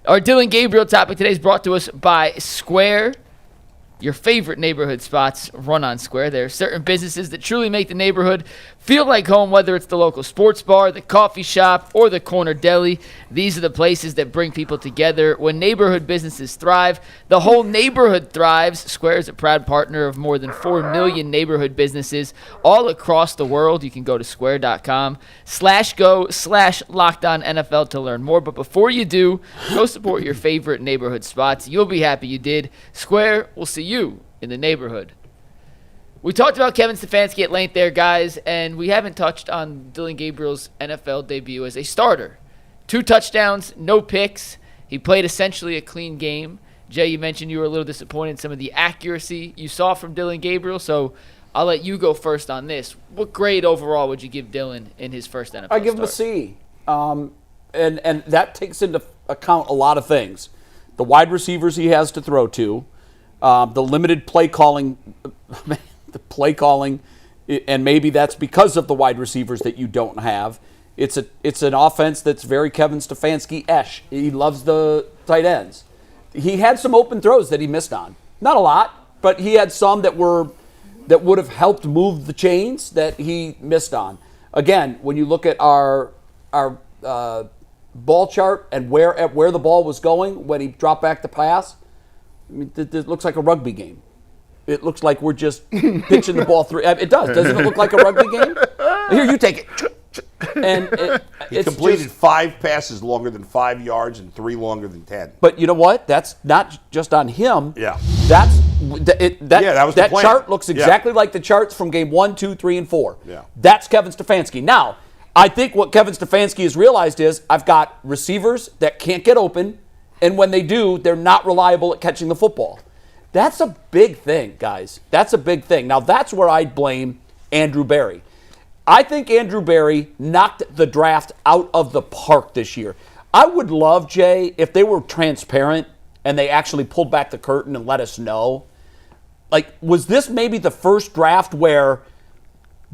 Our Dillon Gabriel topic today is brought to us by Square. Your favorite neighborhood spots run on Square. There are certain businesses that truly make the neighborhood feel like home, whether it's the local sports bar, the coffee shop, or the corner deli. These are the places that bring people together. When neighborhood businesses thrive, the whole neighborhood thrives. Square is a proud partner of more than 4 million neighborhood businesses all across the world. You can go to square.com/go/LockedOnNFL to learn more. But before you do, go support your favorite neighborhood spots. You'll be happy you did. Square will see you in the neighborhood. We talked about Kevin Stefanski at length there, guys, and we haven't touched on Dillon Gabriel's NFL debut as a starter. 2 touchdowns, no picks. He played essentially a clean game. Jay, you mentioned you were a little disappointed in some of the accuracy you saw from Dillon Gabriel, so I'll let you go first on this. What grade overall would you give Dillon in his first NFL I give him a C. And that takes into account a lot of things. The wide receivers he has to throw to, the limited play calling, and maybe that's because of the wide receivers that you don't have. It's an offense that's very Kevin Stefanski-esh. He loves the tight ends. He had some open throws that he missed on. Not a lot, but he had some that would have helped move the chains that he missed on. Again, when you look at our ball chart and where the ball was going when he dropped back the pass, I mean, it looks like a rugby game. It looks like we're just pitching the ball through. It does. Doesn't it look like a rugby game? Here, you take it. And he completed 5 passes longer than 5 yards and 3 longer than 10. But you know what? That's not just on him. Yeah. That was the plan. Chart looks exactly like the charts from game 1, 2, 3, and 4. Yeah. That's Kevin Stefanski. Now, I think what Kevin Stefanski has realized is I've got receivers that can't get open, and when they do, they're not reliable at catching the football. That's a big thing, guys. That's a big thing. Now, that's where I blame Andrew Berry. I think Andrew Berry knocked the draft out of the park this year. I would love, Jay, if they were transparent and they actually pulled back the curtain and let us know. Like, was this maybe the first draft where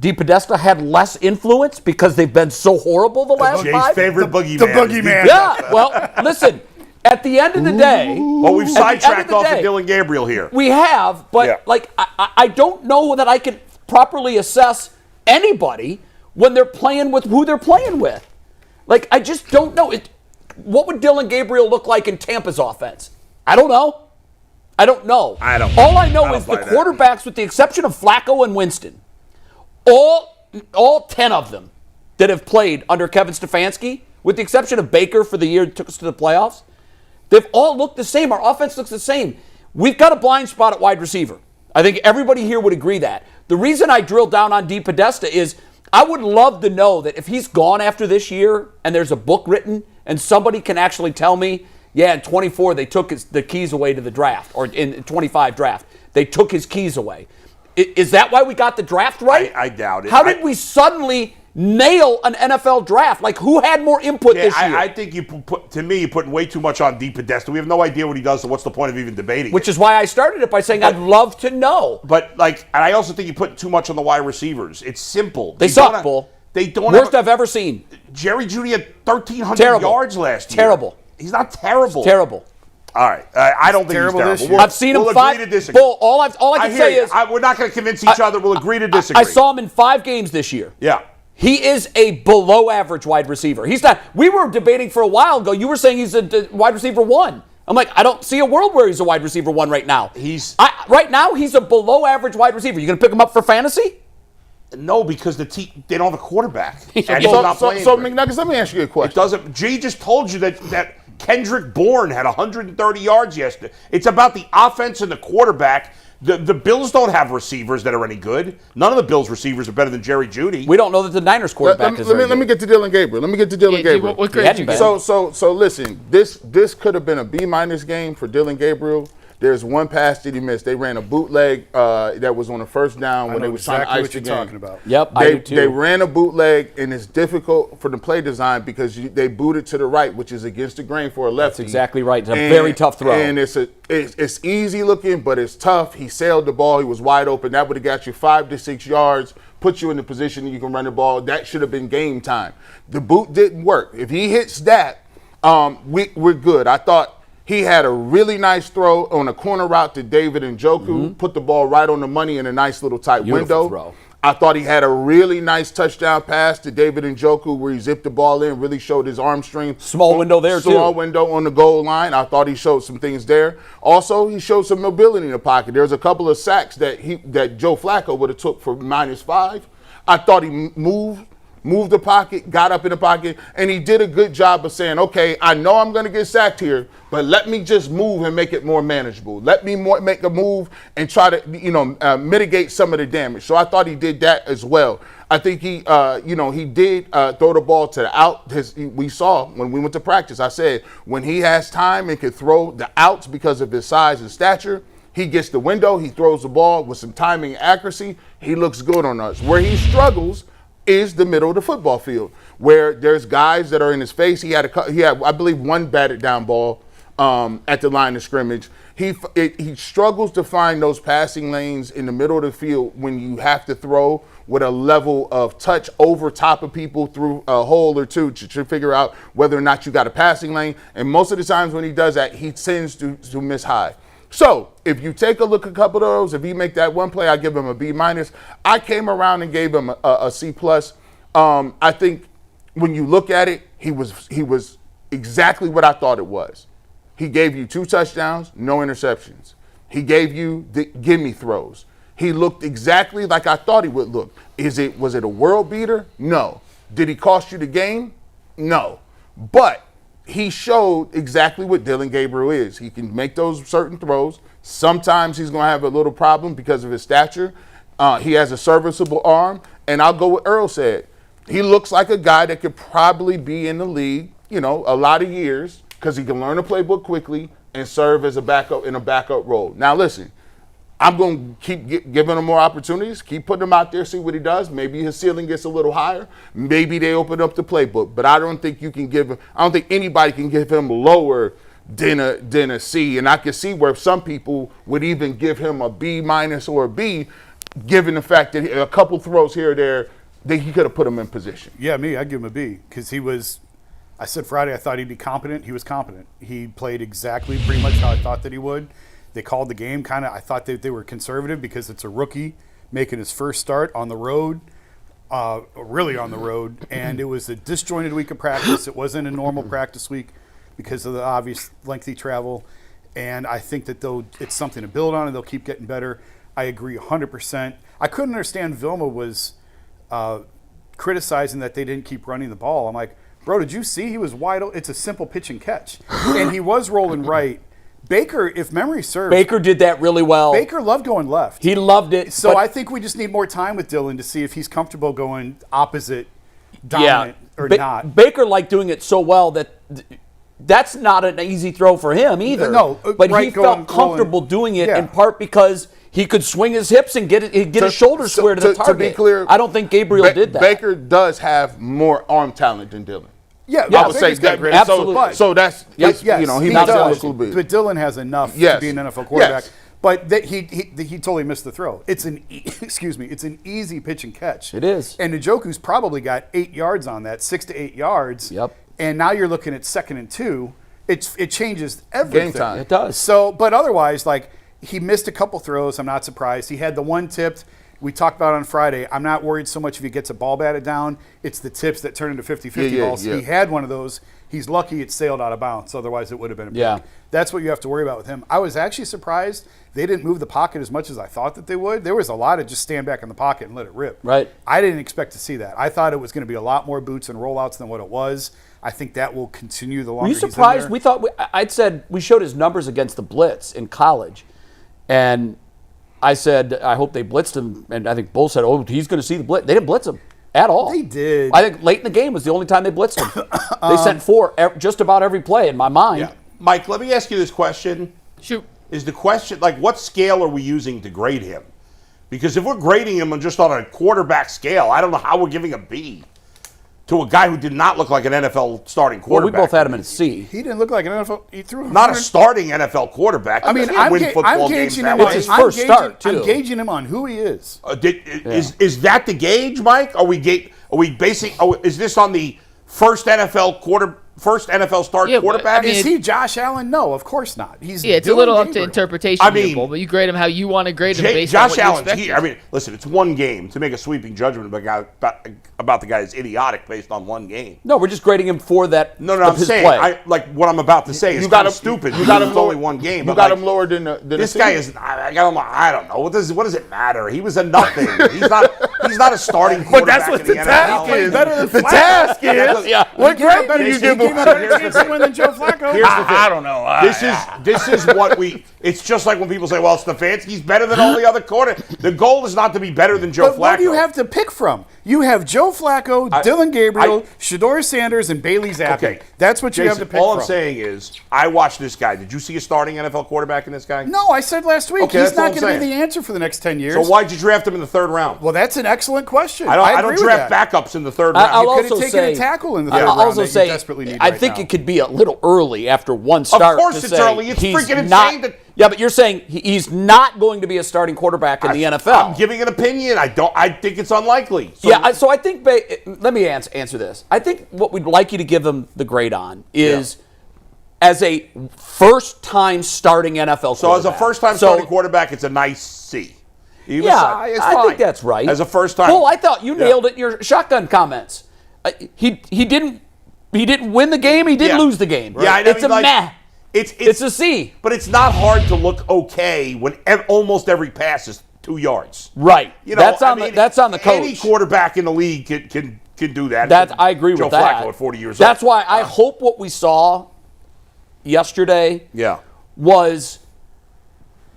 DePodesta had less influence because they've been so horrible the last Jay's 5? favorite boogeyman. The boogeyman. Yeah, well, listen. At the end of the day... Well, we've sidetracked off of Dillon Gabriel here. We have, but I don't know that I can properly assess anybody when they're playing with who they're playing with. Like, I just don't know. What would Dillon Gabriel look like in Tampa's offense? I don't know. All I know is the quarterbacks, with the exception of Flacco and Winston, all 10 of them that have played under Kevin Stefanski, with the exception of Baker for the year that took us to the playoffs, they've all looked the same. Our offense looks the same. We've got a blind spot at wide receiver. I think everybody here would agree that. The reason I drilled down on DePodesta is I would love to know that if he's gone after this year and there's a book written and somebody can actually tell me, yeah, in 24 they took the keys away to the draft, or in 25 draft, they took his keys away. Is that why we got the draft right? I doubt it. How did we suddenly nail an NFL draft? Like, who had more input this year? I think you're putting way too much on DePodesta. We have no idea what he does, so what's the point of even debating Which is why I started it by saying I'd love to know. But, and I also think you put too much on the wide receivers. It's simple. They suck, Bull. They don't. Worst I've ever seen. Jerry Jeudy had 1,300 yards last year. Terrible. He's not terrible. It's terrible. All right. I don't think he's terrible. I've seen him 5. Agree to disagree. Bull, all I can say is... we're not going to convince each other. We'll agree to disagree. I saw him in 5 games this year. Yeah. He is a below-average wide receiver. He's not. We were debating for a while ago. You were saying he's a wide receiver 1. I'm like, I don't see a world where he's a wide receiver 1 right now. Right now, he's a below-average wide receiver. You going to pick him up for fantasy? No, because they don't have a quarterback. So McNuggets, let me ask you a question. It doesn't. Jay just told you that Kendrick Bourne had 130 yards yesterday. It's about the offense and the quarterback. The Bills don't have receivers that are any good. None of the Bills receivers are better than Jerry Jeudy. We don't know that the Niners quarterback is very good. Let me get to Dillon Gabriel. So listen, this could have been a B- game for Dillon Gabriel. There's one pass that he missed. They ran a bootleg that was on a first down when they were trying to ice the game. Talking about. Yep, I do too. They ran a bootleg, and it's difficult for the play design because they booted to the right, which is against the grain for a lefty. That's exactly right. It's a very tough throw. And it's easy looking, but it's tough. He sailed the ball. He was wide open. That would have got you 5 to 6 yards, put you in the position that you can run the ball. That should have been game time. The boot didn't work. If he hits that, We're good. I thought he had a really nice throw on a corner route to David Njoku, put the ball right on the money in a nice little tight window. Throw. I thought he had a really nice touchdown pass to David Njoku where he zipped the ball in, really showed his arm strength. Small window there, too. Small window on the goal line. I thought he showed some things there. Also, he showed some mobility in the pocket. There's a couple of sacks that Joe Flacco would have took for -5. I thought he moved the pocket, got up in the pocket, and he did a good job of saying, okay, I know I'm going to get sacked here, but let me just move and make it more manageable. Let me make a move and try to, mitigate some of the damage. So I thought he did that as well. I think he did throw the ball to the out. We saw when we went to practice, I said, when he has time and can throw the outs because of his size and stature, he gets the window, he throws the ball with some timing and accuracy. He looks good on us. Where he struggles is the middle of the football field, where there's guys that are in his face. He had, I believe, one batted down ball at the line of scrimmage. He struggles to find those passing lanes in the middle of the field when you have to throw with a level of touch over top of people through a hole or two to figure out whether or not you got a passing lane. And most of the times when he does that, he tends to miss high. So if you take a look at a couple of those, if he make that one play, I give him a B-. I came around and gave him a C+. I think when you look at it, he was exactly what I thought it was. He gave you 2 touchdowns, no interceptions. He gave you the gimme throws. He looked exactly like I thought he would look. Was it a world beater? No. Did he cost you the game? No. But he showed exactly what Dillon Gabriel is. He can make those certain throws. Sometimes he's going to have a little problem because of his stature. He has a serviceable arm. And I'll go with Earl said. He looks like a guy that could probably be in the league, a lot of years because he can learn the playbook quickly and serve as a backup in a backup role. Now, listen, I'm going to keep giving him more opportunities, keep putting him out there, see what he does. Maybe his ceiling gets a little higher. Maybe they open up the playbook. But I don't think anybody can give him lower than a C. And I can see where some people would even give him a B- or a B, given the fact that a couple throws here or there, that he could have put him in position. Yeah, I'd give him a B because I said Friday I thought he'd be competent. He was competent. He played exactly pretty much how I thought that he would. They called the game I thought that they were conservative because it's a rookie making his first start on the road, really on the road. And it was a disjointed week of practice. It wasn't a normal practice week because of the obvious lengthy travel. And I think that it's something to build on and they'll keep getting better. I agree 100%. I couldn't understand Vilma was criticizing that they didn't keep running the ball. I'm like, bro, did you see he was wide open? It's a simple pitch and catch. And he was rolling right. Baker, if memory serves. Baker did that really well. Baker loved going left. He loved it. So I think we just need more time with Dillon to see if he's comfortable going opposite, dominant, or not. Baker liked doing it so well that's not an easy throw for him either. No, but he felt comfortable doing it in part because he could swing his hips and get his shoulders square to the target. To be clear, I don't think Gabriel did that. Baker does have more arm talent than Dillon. Yeah, I would say that. Absolutely. So that's yes, he does. does. But Dillon has enough to be an NFL quarterback. Yes. But he totally missed the throw. It's an it's an easy pitch and catch. It is. And Njoku's probably got 8 yards on that, 6 to 8 yards. Yep. And now you're looking at 2nd and 2. It changes everything. Game time. It does. So, but otherwise, he missed a couple throws. I'm not surprised. He had the one tipped. We talked about on Friday. I'm not worried so much if he gets a ball batted down. It's the tips that turn into 50-50 balls. He had one of those. He's lucky it sailed out of bounds. Otherwise, it would have been a pick. That's what you have to worry about with him. I was actually surprised they didn't move the pocket as much as I thought that they would. There was a lot of just stand back in the pocket and let it rip. Right. I didn't expect to see that. I thought it was going to be a lot more boots and rollouts than what it was. I think that will continue the longer Were you surprised? We thought I'd said we showed his numbers against the blitz in college, and I said I hope they blitzed him, and I think Bull said, "Oh, he's going to see the blitz." They didn't blitz him at all. They did. I think late in the game was the only time they blitzed him. They sent 4 just about every play in my mind. Yeah. Mike, let me ask you this question. Shoot. Is the question, what scale are we using to grade him? Because if we're grading him just on a quarterback scale, I don't know how we're giving a B to a guy who did not look like an NFL starting quarterback. Well, we both had him in a C. He didn't look like an NFL. He threw not a starting NFL quarterback. I mean, I'm gauging him. It's his first start, too. I'm gauging him on who he is. Is that the gauge, Mike? Is this on the first NFL start Yeah, but, quarterback. I mean, Is he Josh Allen? No, of course not. He's Yeah, it's a Dillon little up to Gabriel. interpretation. I mean, but you grade him how you want to grade him based on Josh what you Allen's expected. here. I mean, listen, it's one game. To make a sweeping judgment about the guy is idiotic based on one game. No, we're just grading him for that. No, of I'm his saying, play. like what I'm about to say is You got him stupid. You got him it's lower, only one game. You but got like, him lower than the this season. guy is. I got him. I don't know. What does it matter? He was a nothing. He's not a starting But that's quarterback what in the the task NFL. is. better than The Flacco. task is. Yeah. What grade do you He give gave him? him a better chance to win than Joe Flacco. I don't know. This is what we. It's just like when people say, "Well, Stefanski's better than all the other quarterbacks." The goal is not to be better than Joe But Flacco. what do you have to pick from? You have Joe Flacco, Dillon Gabriel, Shedeur Sanders, and Bailey Zappi. Okay. That's what you Jason, have to pick all from. I'm saying is, I watched this guy. Did you see a starting NFL quarterback in this guy? No, I said last week, Okay, he's that's all not I'm going to be saying. the answer for the next 10 years. So why'd you draft him in the third round? Well, that's an excellent question. I don't agree with draft that. backups in the third round. I'll You could have also taken say a tackle in the third I'll round also that you say desperately need I right think now. it could be a little early after one start. course to it's say early. It's he's freaking not, insane that- Yeah, but you're saying he's not going to be a starting quarterback in the NFL. I'm giving an opinion. I think it's unlikely. So, Yeah, so I think let me answer this. I think what we'd like you to give him the grade on is as a first-time starting NFL So as a quarterback. first-time starting quarterback, it's a nice C. It's I fine. think that's right. As a first-time. Cole, I thought you nailed it in your shotgun comments. He didn't win the game. He didn't Yeah. lose the game. Yeah, I know, It's a like, meh. It's a C. But it's not hard to look okay when almost every pass is 2 yards. Right. You know, that's on the coach. Any quarterback in the league can do that. That I agree Joe with that. Flacco at 40 years That's old. why I hope what we saw yesterday Yeah. was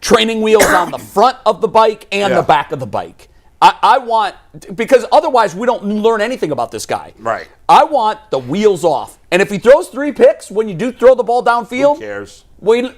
training wheels on the front of the bike and Yeah. the back of the bike. I want, because otherwise we don't learn anything about this guy. Right. I want the wheels off. And if he throws 3 picks when you do throw the ball downfield, Who cares?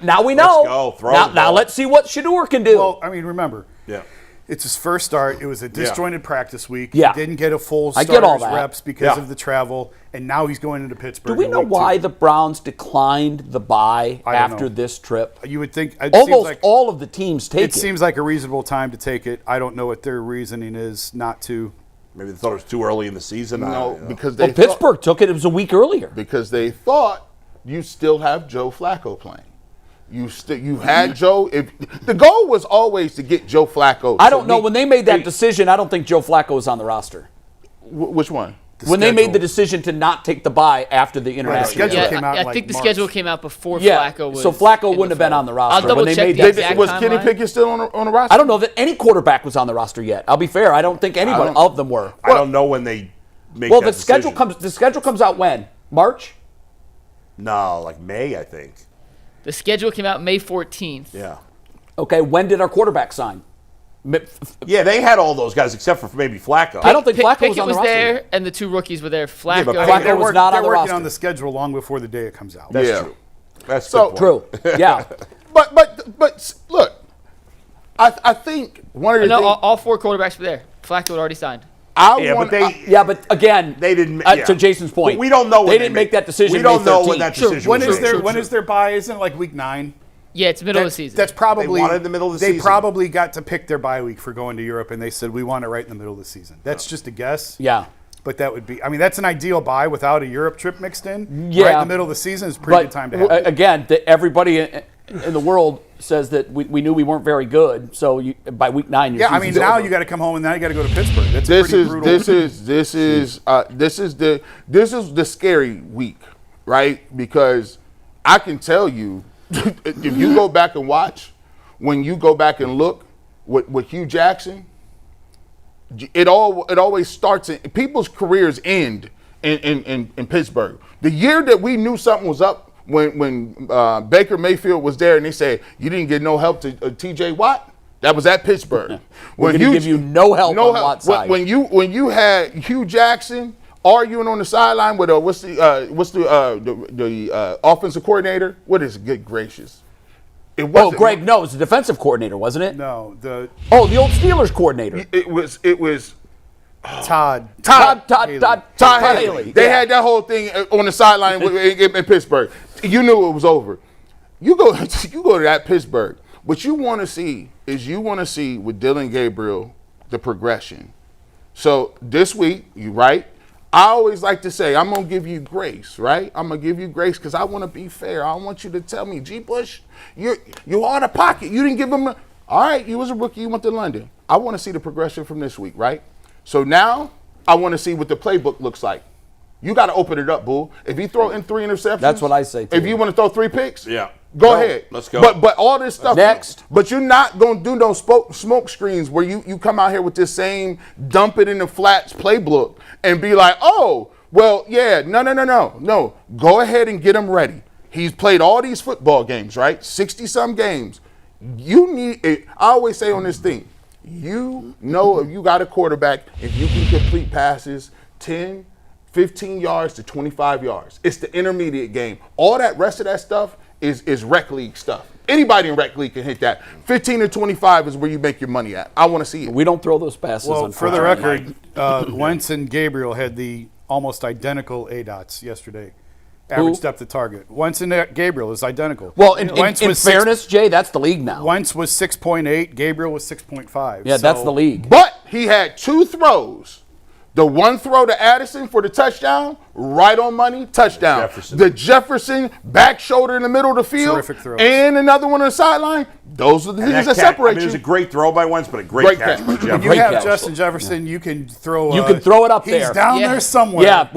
now we know. go. Throw now, the now ball. let's see what Shedeur can do. Well, I mean, remember, Yeah. it's his first start. It was a disjointed practice week. Yeah. He didn't get a full I starter's get all that. reps because Yeah. of the travel, and now he's going into Pittsburgh. do we in know week why 2. the Browns declined the bye I don't after know. this trip? You would think it seems Almost like, all of the teams take it seems like a reasonable time to take it. I don't know what their reasoning is not to. Maybe they thought it was too early in the season. I No, don't know. because they Well, Pittsburgh took it. It was a week earlier. because they thought you still have Joe Flacco playing. You had Joe. If the goal was always to get Joe Flacco. I don't know. When they made that decision, I don't think Joe Flacco was on the roster. Which one? When they made schedule. the decision to not take the bye after the international schedule trip. came out I in, like, think the March. schedule came out before Yeah, Flacco was. so Flacco in wouldn't have been fold. on the roster. I'll double When they check made the that- exact was Kenny timeline. Pickett still on the roster? I don't know that any quarterback was on the roster yet. I'll be fair. I don't think anybody don't- of them were. I don't know when they make Well, that the schedule decision. comes out when? March? No, like May, I think. The schedule came out May 14th. Yeah. Okay, when did our quarterback sign? Yeah, they had all those guys except for maybe Flacco. I don't think Flacco Pickett was on the roster there, yet. and the 2 rookies were there. Flacco. but Flacco They're was not on the working roster. on the schedule long before the day it comes out. That's Yeah. true. That's a So- good point. True. Yeah. But look, I think one of the No, things all 4 quarterbacks were there. Flacco had already signed. I Yeah, want. but they Yeah, but again, they didn't. to Jason's point, But we don't know. When they didn't make that decision. We don't May know when 13th. that Sure. decision. When was is made. their when is their bye? Isn't it like week 9? Yeah, it's middle of the season. That's probably They wanted the middle of the they season. probably got to pick their bye week for going to Europe, and they said we want it right in the middle of the season. That's just a guess. Yeah. But that would be. I mean, that's an ideal bye without a Europe trip mixed in. Yeah. Right in the middle of the season is a pretty But good time to have. it. again, everybody in the world says that we knew we weren't very good. So by week 9, your Yeah, I mean season's now over. you got to come home and now you got to go to Pittsburgh. That's a this pretty is brutal. this is the scary week, right? Because I can tell you, if you go back and watch, when you go back and look with Hugh Jackson, it always starts in people's careers end in Pittsburgh. The year that we knew something was up when Baker Mayfield was there and they said you didn't get no help to T.J. Watt. That was at Pittsburgh. We're going to give you no help on Watt's side. When you had Hugh Jackson arguing on the sideline with what's the offensive coordinator? What is it? Good gracious! It Oh, wasn't Greg, no, it was the defensive coordinator, wasn't it? no, the Oh, the old Steelers coordinator. It was Todd. Todd Haley. Haley. They Yeah. had that whole thing on the sideline in Pittsburgh. You knew it was over. You go to that Pittsburgh. What you want to see with Dillon Gabriel the progression. So this week, you right. I always like to say, I'm going to give you grace, right? I'm going to give you grace because I want to be fair. I want you to tell me, G. Bush, you're out of pocket. You didn't give him all right, you was a rookie. You went to London. I want to see the progression from this week, right? So now I want to see what the playbook looks like. You got to open it up, Bull. If you throw in 3 interceptions. That's what I say, too. If you want to throw 3 picks. Yeah. Go ahead. Let's go. But all this stuff. Next. But you're not going to do no smoke screens where you come out here with this same dump it in the flats playbook and be like, oh, well, yeah, no. Go ahead and get him ready. He's played all these football games, right? 60-some games. You need it. I always say on this thing, you know if you got a quarterback, if you can complete passes 10, 15 yards to 25 yards. It's the intermediate game. All that rest of that stuff is rec league stuff. Anybody in rec league can hit that. 15 to 25 is where you make your money at. I want to see it. We don't throw those passes. Well, for the record, Wentz and Gabriel had the almost identical ADOTs yesterday. Average depth of target. Wentz and Gabriel is identical. Well, in fairness, Jay, that's the league now. Wentz was 6.8. Gabriel was 6.5. Yeah, that's the league. But he had 2 throws. The one throw to Addison for the touchdown, right on money, touchdown. The Jefferson back shoulder in the middle of the field, terrific throw, and another one on the sideline. Those are the things that separate you. It was a great throw by Wentz, but a great catch by Jefferson. If you have Justin Jefferson, you can throw. You can throw it up there. He's down there somewhere. Yeah.